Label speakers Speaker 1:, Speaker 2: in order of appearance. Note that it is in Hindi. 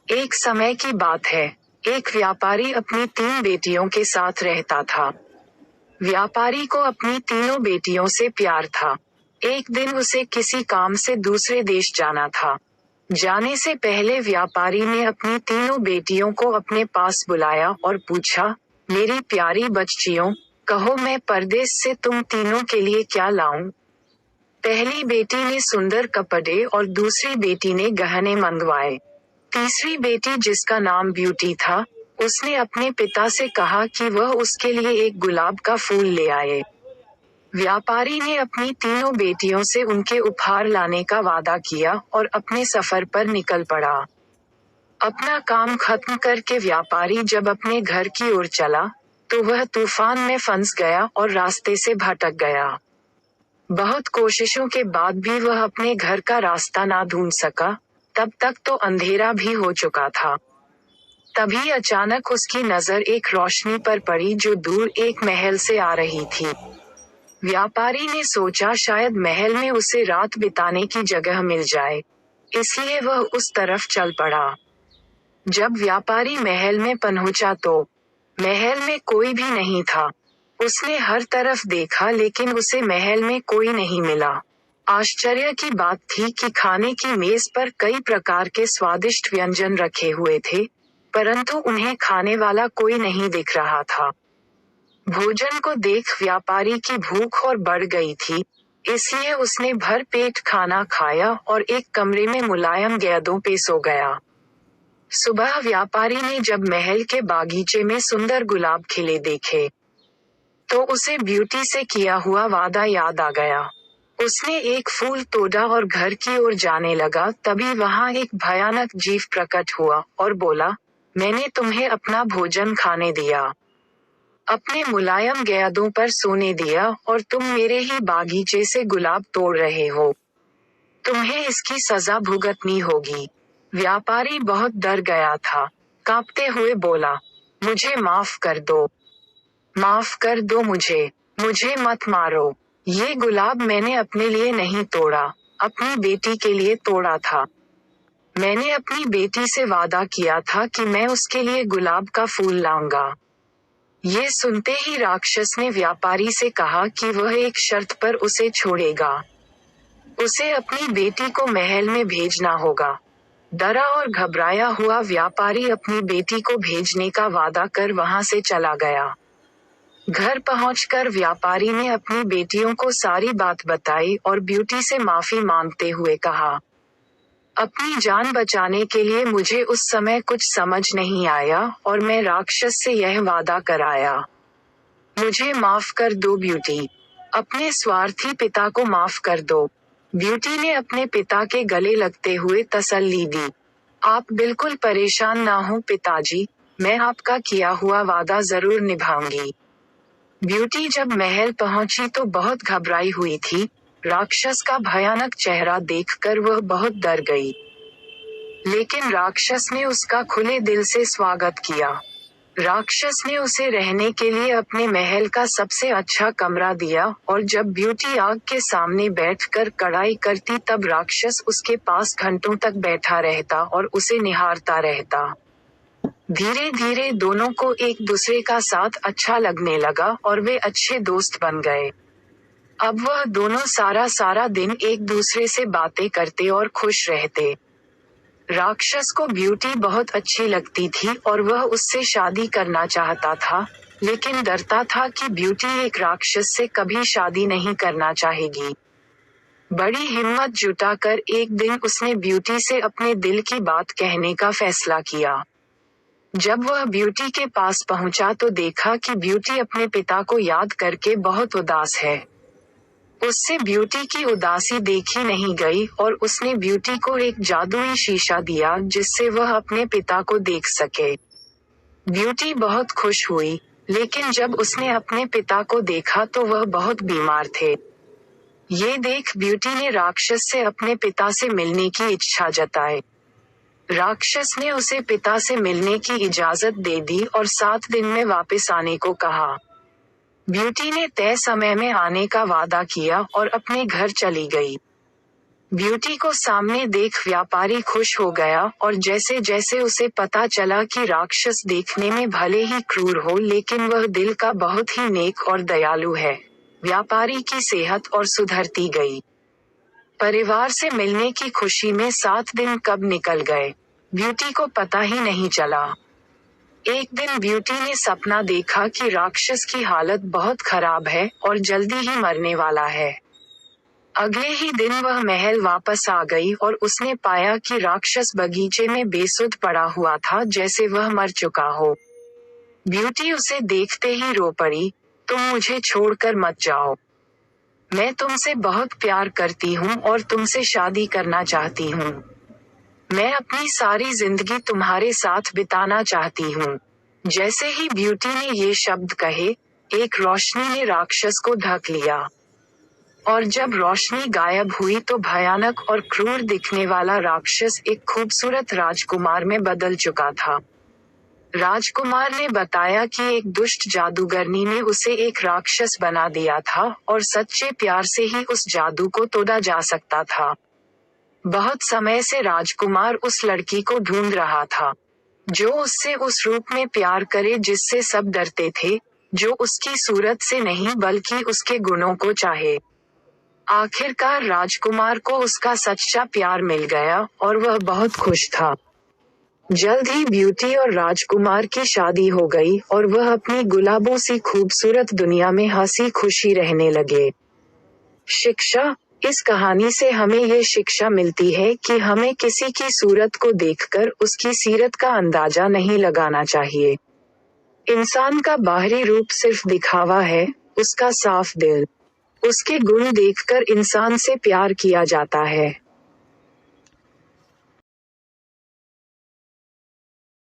Speaker 1: एक समय की बात है, एक व्यापारी अपनी 3 बेटियों के साथ रहता था। व्यापारी को अपनी तीनों बेटियों से प्यार था। एक दिन उसे किसी काम से दूसरे देश जाना था। जाने से पहले व्यापारी ने अपनी तीनों बेटियों को अपने पास बुलाया और पूछा, मेरी प्यारी बच्चियों, कहो मैं परदेश से तुम तीनों के लिए क्या लाऊं? पहली बेटी ने सुंदर कपड़े और दूसरी बेटी ने गहने मंगवाए। तीसरी बेटी, जिसका नाम ब्यूटी था, उसने अपने पिता से कहा कि वह उसके लिए एक गुलाब का फूल ले आए। व्यापारी ने अपनी तीनों बेटियों से उनके उपहार लाने का वादा किया और अपने सफर पर निकल पड़ा। अपना काम खत्म करके व्यापारी जब अपने घर की ओर चला, तो वह तूफान में फंस गया और रास्ते से भटक गया। बहुत कोशिशों के बाद भी वह अपने घर का रास्ता ना ढूंढ सका। तब तक तो अंधेरा भी हो चुका था। तभी अचानक उसकी नजर एक रोशनी पर पड़ी जो दूर एक महल से आ रही थी। व्यापारी ने सोचा शायद महल में उसे रात बिताने की जगह मिल जाए, इसलिए वह उस तरफ चल पड़ा। जब व्यापारी महल में पहुंचा तो महल में कोई भी नहीं था। उसने हर तरफ देखा लेकिन उसे महल में कोई नहीं मिला। आश्चर्य की बात थी कि खाने की मेज पर कई प्रकार के स्वादिष्ट व्यंजन रखे हुए थे, परंतु उन्हें खाने वाला कोई नहीं दिख रहा था। भोजन को देख व्यापारी की भूख और बढ़ गई थी, इसलिए उसने भर पेट खाना खाया और एक कमरे में मुलायम गेंदों पे सो गया। सुबह व्यापारी ने जब महल के बागीचे में सुंदर गुलाब खिले देखे, तो उसे ब्यूटी से किया हुआ वादा याद आ गया। उसने एक फूल तोड़ा और घर की ओर जाने लगा। तभी वहां एक भयानक जीव प्रकट हुआ और बोला, मैंने तुम्हें अपना भोजन खाने दिया, अपने मुलायम गेंदों पर सोने दिया और तुम मेरे ही बागीचे से गुलाब तोड़ रहे हो। तुम्हें इसकी सजा भुगतनी होगी। व्यापारी बहुत डर गया था। कांपते हुए बोला, मुझे माफ कर दो, माफ कर दो मुझे मत मारो। ये गुलाब मैंने अपने लिए नहीं तोड़ा, अपनी बेटी के लिए तोड़ा था। मैंने अपनी बेटी से वादा किया था कि मैं उसके लिए गुलाब का फूल लाऊंगा। ये सुनते ही राक्षस ने व्यापारी से कहा कि वह एक शर्त पर उसे छोड़ेगा। उसे अपनी बेटी को महल में भेजना होगा। डरा और घबराया हुआ व्यापारी अपनी बेटी को भेजने का वादा कर वहां से चला गया। घर पहुंचकर व्यापारी ने अपनी बेटियों को सारी बात बताई और ब्यूटी से माफी मांगते हुए कहा, अपनी जान बचाने के लिए मुझे उस समय कुछ समझ नहीं आया और मैं राक्षस से यह वादा कराया। मुझे माफ कर दो ब्यूटी, अपने स्वार्थी पिता को माफ कर दो। ब्यूटी ने अपने पिता के गले लगते हुए तसल्ली दी। आप बिल्कुल परेशान ना हो पिताजी, मैं आपका किया हुआ वादा जरूर निभाऊंगी। ब्यूटी जब महल पहुंची तो बहुत घबराई हुई थी। राक्षस का भयानक चेहरा देखकर वह बहुत डर गई, लेकिन राक्षस ने उसका खुले दिल से स्वागत किया। राक्षस ने उसे रहने के लिए अपने महल का सबसे अच्छा कमरा दिया और जब ब्यूटी आग के सामने बैठकर कढ़ाई करती तब राक्षस उसके पास घंटों तक बैठा रहता और उसे निहारता रहता। धीरे धीरे दोनों को एक दूसरे का साथ अच्छा लगने लगा और वे अच्छे दोस्त बन गए। अब वह दोनों सारा दिन एक दूसरे से बातें करते और खुश रहते। राक्षस को ब्यूटी बहुत अच्छी लगती थी और वह उससे शादी करना चाहता था, लेकिन डरता था कि ब्यूटी एक राक्षस से कभी शादी नहीं करना चाहेगी। बड़ी हिम्मत जुटाकर एक दिन उसने ब्यूटी से अपने दिल की बात कहने का फैसला किया। जब वह ब्यूटी के पास पहुंचा तो देखा कि ब्यूटी अपने पिता को याद करके बहुत उदास है। उससे ब्यूटी की उदासी देखी नहीं गई और उसने ब्यूटी को एक जादुई शीशा दिया जिससे वह अपने पिता को देख सके। ब्यूटी बहुत खुश हुई, लेकिन जब उसने अपने पिता को देखा तो वह बहुत बीमार थे। ये देख ब्यूटी ने राक्षस से अपने पिता से मिलने की इच्छा जताई। राक्षस ने उसे पिता से मिलने की इजाजत दे दी और 7 दिन में वापस आने को कहा। ब्यूटी ने तय समय में आने का वादा किया और अपने घर चली गई। ब्यूटी को सामने देख व्यापारी खुश हो गया और जैसे जैसे उसे पता चला कि राक्षस देखने में भले ही क्रूर हो लेकिन वह दिल का बहुत ही नेक और दयालु है, व्यापारी की सेहत और सुधरती गई। परिवार से मिलने की खुशी में 7 दिन कब निकल गए, ब्यूटी को पता ही नहीं चला। एक दिन ब्यूटी ने सपना देखा कि राक्षस की हालत बहुत खराब है और जल्दी ही मरने वाला है। अगले ही दिन वह महल वापस आ गई और उसने पाया कि राक्षस बगीचे में बेसुध पड़ा हुआ था जैसे वह मर चुका हो। ब्यूटी उसे देखते ही रो पड़ी, तुम मुझे छोड़कर मत जाओ। मैं तुमसे बहुत प्यार करती हूँ और तुमसे शादी करना चाहती हूँ। मैं अपनी सारी जिंदगी तुम्हारे साथ बिताना चाहती हूँ। जैसे ही ब्यूटी ने ये शब्द कहे, एक रोशनी ने राक्षस को ढक लिया। और जब रोशनी गायब हुई तो भयानक और क्रूर दिखने वाला राक्षस एक खूबसूरत राजकुमार में बदल चुका था। राजकुमार ने बताया कि एक दुष्ट जादूगरनी ने उसे एक राक्षस बना दिया था और सच्चे प्यार से ही उस जादू को तोड़ा जा सकता था। बहुत समय से राजकुमार उस लड़की को ढूंढ रहा था, जो उससे उस रूप में प्यार करे जिससे सब डरते थे, जो उसकी सूरत से नहीं बल्कि उसके गुणों को चाहे। आखिरकार राजकुमार को उसका सच्चा प्यार मिल गया और वह बहुत खुश था। जल्द ही ब्यूटी और राजकुमार की शादी हो गई और वह अपनी गुलाबों सी खूबसूरत दुनिया में हंसी खुशी रहने लगे। शिक्षा, इस कहानी से हमें ये शिक्षा मिलती है कि हमें किसी की सूरत को देखकर उसकी सीरत का अंदाजा नहीं लगाना चाहिए। इंसान का बाहरी रूप सिर्फ दिखावा है, उसका साफ दिल, उसके गुण देखकर इंसान से प्यार किया जाता है।